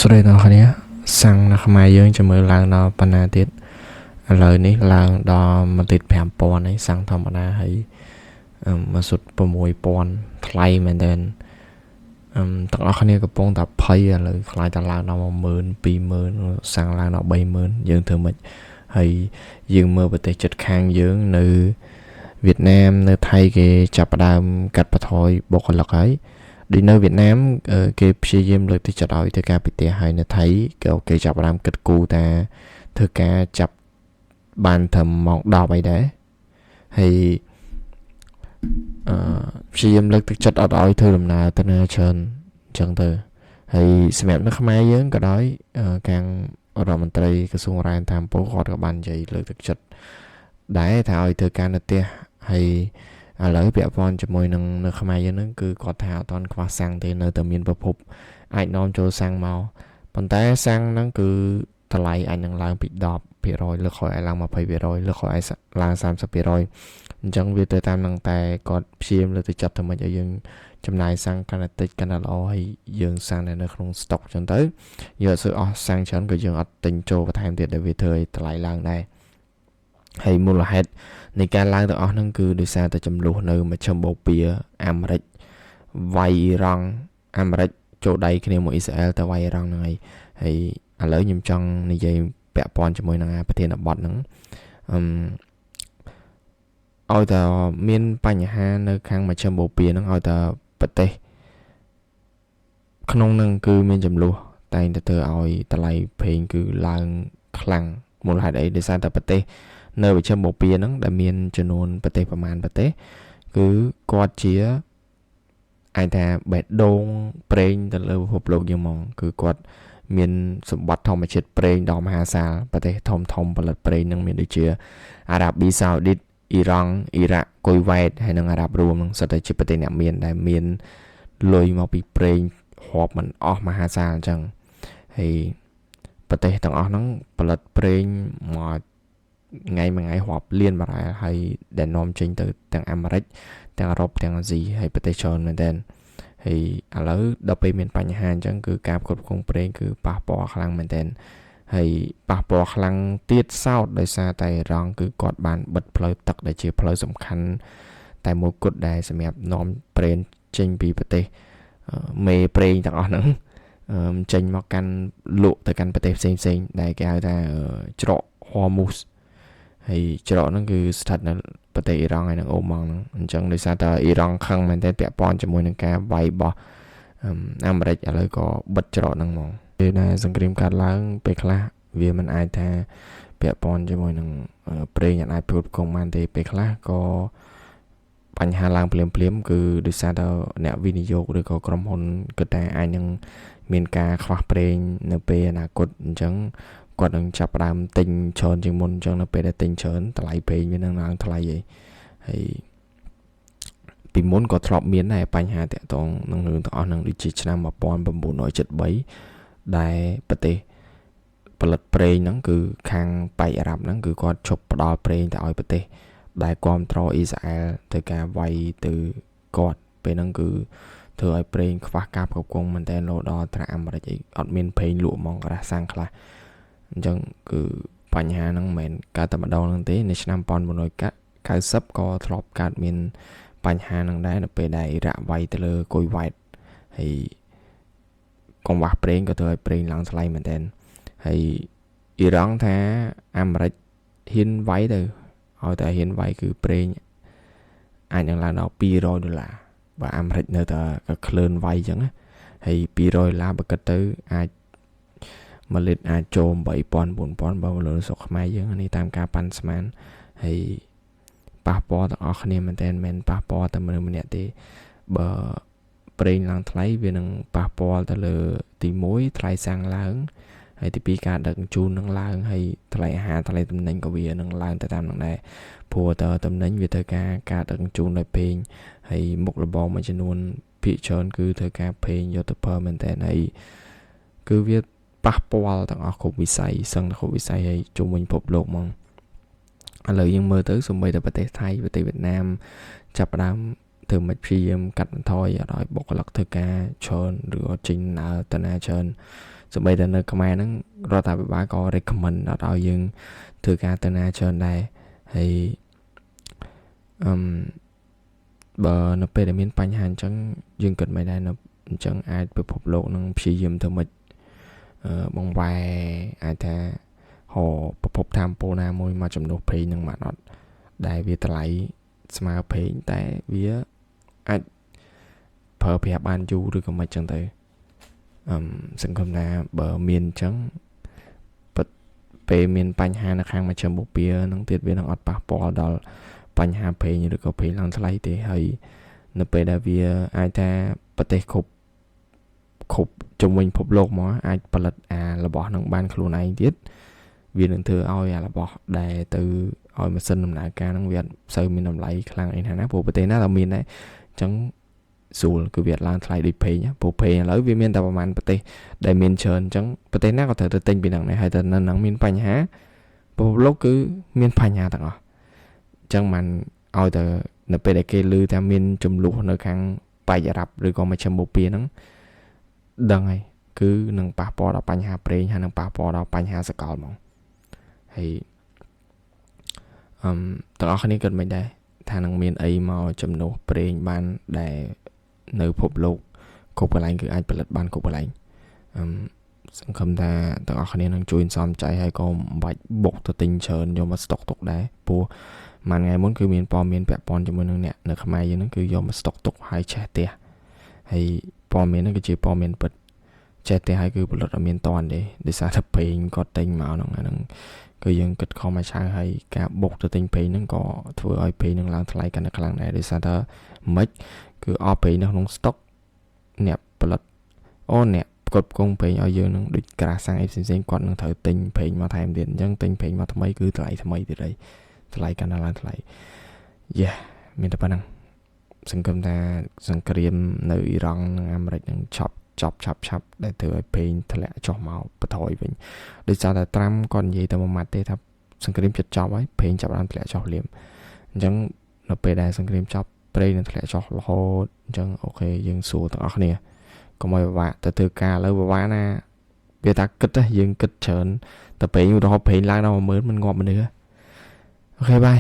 ស្រីដល់គ្នាសាំងនៅខ្មែរយើងจะមើលឡើងដល់ប៉ុណ្ណាទៀតឥឡូវនេះឡើងដល់មកទៀត 5,000 ហើយសាំងធម្មតាហើយមកសុទ្ធ 6,000 ថ្លៃមែនទែនទាំងអស់គ្នាកំពុងតែភ័យឥឡូវខ្លាចតែឡើងដល់ 10,000 20,000 សាំងឡើងដល់ 30,000 យើងធ្វើម៉េចហើយយើងមើលប្រទេសជិតខាងយើងនៅវៀតណាមនៅថៃគេចាប់ផ្ដើមកាត់បន្ថយបុគ្គលិកហើយដូចនៅវៀតណាមគេព្យាយាមលើកទឹកចិត្តឲ្យធ្វើការពីផ្ទះហើយនៅថៃគេចាប់ផ្ដើមគិតគូរថាធ្វើការចាប់បានត្រឹមម៉ោង 10 អីដែរហើយព្យាយាមលើកទឹកចិត្តអត់ឲ្យធ្វើដំណើរទៅណាច្រើនអញ្ចឹងទៅហើយសម្រាប់នៅខ្មែរយើងក៏ដោយខាងរដ្ឋមន្ត្រីក្រសួងរាយតាមពលគាត់ក៏បាននិយាយលើកទឹកចិត្តដែរថាឲ្យធ្វើការនៅផ្ទះហើយឥឡូវពាក់ព័ន្ធជាមួយនឹងនៅខ្មែរយើងហ្នឹងគឺគាត់ថាអត់ទាន់ខ្វះសាំងទេនៅតែមានប្រភពអាចនាំចូលសាំងមកប៉ុន្តែសាំងហ្នឹងគឺតម្លៃអាចនឹងឡើងពី 10% លើកក្រោយអាចឡើង 20% លើកក្រោយអាចឡើង 30% អញ្ចឹងវាទៅតាមនឹងតែគាត់ព្យាយាមលើកទឹកចិត្តទៅមិនឲ្យយើងចំណាយសាំងកាន់តែតិចកាន់តែល្អហើយយើងសាំងនៅក្នុងស្តុកអញ្ចឹងទៅយើងអត់សូវអស់សាំងច្រើនក៏យើងអត់ទិញចូលបន្ថែមទៀតដែលវាធ្វើឲ្យតម្លៃឡើងដែរហើយមូលហេតុនៃការឡើងទាំងអស់ហ្នឹងគឺដោយសារតែចំនួននៅមជ្ឈមបូព៌ាអាមេរិកវាយអ៊ីរ៉ង់អាមេរិកចូលដៃគ្នាមួយអ៊ីស្រាអែលទៅវាយអ៊ីរ៉ង់ហ្នឹងហើយឥឡូវខ្ញុំចង់និយាយពាក់ព័ន្ធជាមួយនឹងប្រធានបទហ្នឹងឲ្យតែមានបញ្ហានៅខាងមជ្ឈមបូព៌ាហ្នឹងឲ្យតែប្រទេសក្នុងហ្នឹងគឺមានចំនួនតែងតែធ្វើឲ្យតម្លៃប្រេងគឺឡើងខ្លាំងមូលហេតុអីដោយសារតែប្រទេសនៅមជ្ឈមបូព៌ាហ្នឹងដែលមានចំនួនប្រទេសប្រមាណប្រទេសគឺគាត់ជាអាចថាបេះដូងប្រេងទៅលើពិភពលោកយើងហ្មងគឺគាត់មានសម្បត្តិធម្មជាតិប្រេងដ៏មហាសាលប្រទេសធំផលិតប្រេងហ្នឹងមានដូចជាអារ៉ាប៊ីសាអូឌីតអ៊ីរ៉ង់អ៊ីរ៉ាក់គុយវ៉ែតហើយនិងអារ៉ាប់រួមហ្នឹងសុទ្ធតែជាប្រទេសអ្នកមានដែលមានលុយមកពីប្រេងរាប់មិនអស់មហាសាលអញ្ចឹងហើយប្រទេសទាំងអស់ហ្នឹងផលិតប្រេងមកថ្ងៃមួយថ្ងៃរាប់លានបារ៉ែលហើយដែលនាំចេញទៅទាំងអាមេរិកទាំងអឺរ៉ុបទាំងអាស៊ីហើយប្រទេសច្រើនមែនទែនហើយឥឡូវដល់ពេលមានបញ្ហាអញ្ចឹងគឺការផ្គត់ផ្គង់ប្រេងគឺប៉ះពាល់ខ្លាំងមែនទែនហើយប៉ះពាល់ខ្លាំងទៀតសោតដោយសារតែអ៊ីរ៉ង់គឺគាត់បានបិទផ្លូវទឹកដែលជាផ្លូវសំខាន់តែមួយគត់ដែលសម្រាប់នាំប្រេងចេញពីប្រទេសមេប្រេងទាំងអស់ហ្នឹងចេញមកកាន់លក់ទៅកាន់ប្រទេសផ្សេងៗដែលគេហៅថាច្រកហ័រមូសហើយច្រកហ្នឹងគឺស្ថិតនៅប្រទេសអ៊ីរ៉ង់ហើយនឹងអូម៉ង់ហ្នឹងអញ្ចឹងដោយសារតែអ៊ីរ៉ង់ខឹងមែនតើពាក់ព័ន្ធជាមួយនឹងការវាយបោះអាមេរិកឥឡូវក៏បិទច្រកហ្នឹងហ្មងពេលដែលសង្គ្រាមកាត់ឡើងពេលខ្លះវាមិនអាចថាពាក់ព័ន្ធជាមួយនឹងប្រេងអាចផ្គត់ផ្គង់បានទេពេលខ្លះក៏បញ្ហាឡើងភ្លាមគឺដោយសារតែអ្នកវិនិយោគឬក៏ក្រុមហ៊ុនគិតថាអាចនឹងមានការខ្វះប្រេងនៅពេលអនាគតអញ្ចឹងគាត់នឹងចាប់ផ្ដើមទិញច្រើនជាងមុនអញ្ចឹងនៅពេលដែលទិញច្រើនតម្លៃប្រេងវានឹងឡើងថ្លៃហើយពីមុនក៏ធ្លាប់មានដែរបញ្ហាតាក់ទងនឹងរឿងទាំងអស់ហ្នឹងដូចជាឆ្នាំ 1973 ដែលប្រទេសផលិតប្រេងហ្នឹងគឺខាងប៉ៃអារ៉ាប់ហ្នឹងគឺគាត់ឈប់ផ្ដល់ប្រេងទៅឲ្យប្រទេសដែលគ្រប់គ្រងអ៊ីស្រាអែលទៅការវាយទៅគាត់ពេលហ្នឹងគឺធ្វើឲ្យប្រេងខ្វះការផ្គត់ផ្គង់មែនតើលោដល់ត្រាអាមេរិកអីអត់មានប្រេងលក់ហ្មងរ៉ាសាំងខ្លះអញ្ចឹងគឺបញ្ហាហ្នឹងមិនមែនកើតតែម្ដងហ្នឹងទេនៅឆ្នាំ 1990 ក៏ធ្លាប់កើតមានបញ្ហាហ្នឹងដែរនៅពេលដែលអ៊ីរ៉ាក់វាយទៅលើគុយវ៉ែតហើយកង្វះប្រេងក៏ធ្វើឲ្យប្រេងឡើងថ្លៃមែនទែនហើយអ៊ីរ៉ង់ថាអាមេរិកហ៊ានវាយទៅឲ្យតែហ៊ានវាយគឺប្រេងអាចនឹងឡើងដល់$200បើអាមេរិកនៅតែក្លឿនវាយអញ្ចឹងណាហើយ$200បើគិតទៅអាច1លីត្រអាចចូល 8,000 4,000 បើលើស្រុកខ្មែរយើងនេះតាមការប៉ាន់ស្មានហើយប៉ះពាល់ទាំងអស់គ្នាមែនតើមិនប៉ះពាល់តែមនុស្សម្នាក់ទេបើប្រេងឡើងថ្លៃវានឹងប៉ះពាល់ទៅលើទី1ថ្លៃសាំងឡើងហើយទី2ការដឹកជញ្ជូននឹងឡើងហើយថ្លៃអាហារថ្លៃទំនិញក៏វានឹងឡើងទៅតាមនឹងដែរព្រោះតើទំនិញវាត្រូវការដឹកជញ្ជូនដោយពេញហើយមុខរបរមួយចំនួនភាគច្រើនគឺត្រូវការពេញយកទៅប្រើមែនតើហើយគឺវាប៉ះពាល់ទាំងអស់គ្រប់វិស័យសឹងតែគ្រប់វិស័យហើយជុំវិញពិភពលោកហ្មងឥឡូវយើងមើលទៅសូម្បីតែប្រទេសថៃប្រទេសវៀតណាមចាប់ផ្ដើមធ្វើមិនព្យាយាមកាត់បន្ថយឲ្យបុគ្គលិកធ្វើការច្រើនឬក៏ចេញទៅណាច្រើន សូម្បីតែនៅខ្មែរហ្នឹងរដ្ឋាភិបាលក៏ recommend អត់ឲ្យយើងធ្វើការទៅណាច្រើនដែរហើយបើនៅពេលដែលមានបញ្ហាអញ្ចឹងយើងគិតមិនដែរនៅអញ្ចឹងអាចពិភពលោកនឹងព្យាយាមធ្វើម៉េចបង្វែរអាចថាហៅប្រភពធម្មពលណាមួយមកចំនួនប្រេងនឹងបានអត់ដែលវាតម្លៃស្មើប្រេងតែវាអាចប្រើប្រាស់បានយូរឬក៏មិនអញ្ចឹងទៅសង្ឃឹមថាបើមានអញ្ចឹងពេលមានបញ្ហានៅខាងមជ្ឈមបូព៌ានឹងទៀតវានឹងអត់ប៉ះពាល់ដល់បញ្ហាប្រេងឬក៏ប្រេងឡើងថ្លៃទេហើយនៅពេលដែលវាអាចថាប្រទេសគ្រប់ជំនាញពិភពលោកមកអាចផលិតរបស់នឹងបានខ្លួនឯងទៀតវានឹងធ្វើឲ្យរបស់ដែលទៅឲ្យម៉ាស៊ីនដំណើរការនឹងវាអត់សូវមានតម្លៃខ្លាំងអីណាព្រោះប្រទេសណាក៏មានដែរអញ្ចឹងស្រួលគឺវាឡើងថ្លៃដូចប្រេងព្រោះប្រេងឥឡូវវាមានតែប្រហែលប្រទេសដែលមានច្រើនអញ្ចឹងប្រទេសណាក៏ត្រូវទៅទិញពីហ្នឹងដែរហើយតែនៅហ្នឹងមានបញ្ហាពិភពលោកគឺមានបញ្ហាទាំងអស់អញ្ចឹងมันឲ្យតែនៅពេលដែលគេឮថាមានចំនួននៅខាងប៉ែកអារ៉ាប់ឬក៏មជ្ឈមបូព៌ាហ្នឹងដឹងហើយគឺនឹងប៉ះពាល់ដល់បញ្ហាប្រេងហើយនឹងប៉ះពាល់ដល់បញ្ហាសកលហ្មងហើយទាំងអស់គ្នាគិតមិនដែរថានឹងមានអីមកចំនួនប្រេងបានដែលនៅពិភពលោកគ្រប់កន្លែងគឺអាចផលិតបានគ្រប់កន្លែងសង្ឃឹមថាទាំងអស់គ្នានឹងជួយសំចៃហើយក៏មិនបាច់បុកទៅទិញច្រើនយកមកស្តុកទុកដែរព្រោះមួយថ្ងៃមុនគឺមានព័ត៌មានពាក់ព័ន្ធជាមួយនឹងអ្នកនៅខ្មែរយើងហ្នឹងគឺយកមកស្តុកទុកហើយឆេះផ្ទះហើយព័ត៌មានហ្នឹងគឺជាព័ត៌មានពិតចេះតែហើយគឺផលិតអត់មានតន់ទេដោយសារតែពេងគាត់ទិញមកហ្នឹងគឺយើងគិតខំមកឆៅហើយការបុកទៅទិញពេងហ្នឹងក៏ធ្វើឲ្យពេងហ្នឹងឡើងថ្លៃកាន់តែខ្លាំងដែរដោយសារតែមិនគឺអស់ពេងនៅក្នុងស្តុកអ្នកផលិតអ្នកគាត់ផ្គងពេងឲ្យយើងនឹងដូចក្រាសាំងអីផ្សេងៗគាត់នឹងត្រូវទិញពេងមកថែមទៀតអញ្ចឹងទិញពេងមកថ្មីគឺថ្លៃថ្មីទៀតហើយថ្លៃកាន់តែឡើងថ្លៃមានតែប៉ុណ្ណឹងសង្ឃឹមថាសង្គ្រាមនៅអ៊ីរ៉ង់និងអាមេរិកនឹងឆាប់ដែលធ្វើឲ្យពេងធ្លាក់ចុះមកបន្ថយវិញដោយសារតែត្រាំគាត់និយាយតែមួយម៉ាត់ទេថាសង្គ្រាមជិតចប់ហើយពេងចាប់បានធ្លាក់ចុះលៀមអញ្ចឹងនៅពេលដែលសង្គ្រាមចប់ប្រេងនឹងធ្លាក់ចុះរហូតអញ្ចឹងអូខេយើងសួរទាំងអស់គ្នាកុំឲ្យពិបាកទៅធ្វើការឥឡូវពិបាកណាវាថាគិតយើងគិតច្រើនតែពេងឧទាហរណ៍ពេងឡើងដល់ 10000 មិនងាប់មនុស្សអូខេបាយ